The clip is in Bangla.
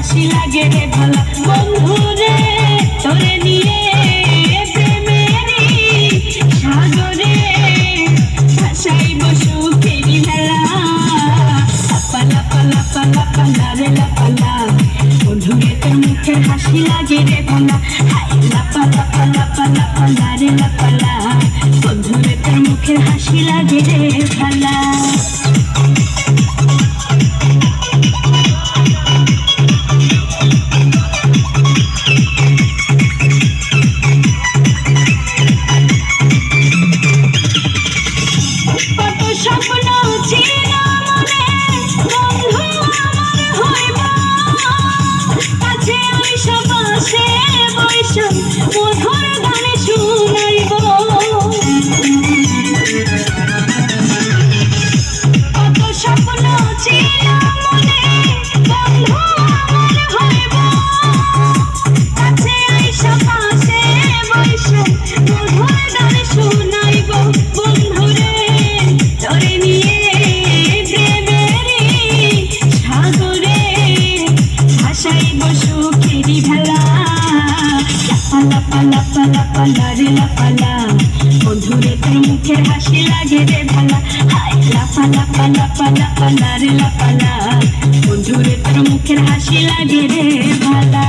হাসি লাগে রে ভালা বন্ধু রে তোরে নিয়ে প্রেমেরই সাগরে ভাসাইব সুখেরই ভেলা লাপা লাপা লাপা লাপা রে লাপা বন্ধু রে তোর মুখের হাসি লাগে রে ভালা হাই লাপা লাপা লাপা লাপা রে লাপা বন্ধু রে তোর মুখের হাসি লাগে রে ভালা স্বপ্ন ছিল মনে বন্ধু আমার হইব কাছে আইসা পাশে বইসা মধুর গান শুনাইব কত স্বপ্ন ছিল মনে বন্ধু আমার হইব কাছে আইসা পাশে বইসা মধুর গান শুনাইব বন্ধু রে তোরে নিয়ে প্রেমেরই সাগরে ভাসাইব সুখেরই ভেলা লাপা লাপা লাপা লাপা রে লাপা বন্ধু রে তোর মুখের হাসি লাগে রে ভালা হাই লাপা লাপা লাপা লাপা রে লাপা বন্ধু রে তোর মুখের হাসি লাগে রে ভালা।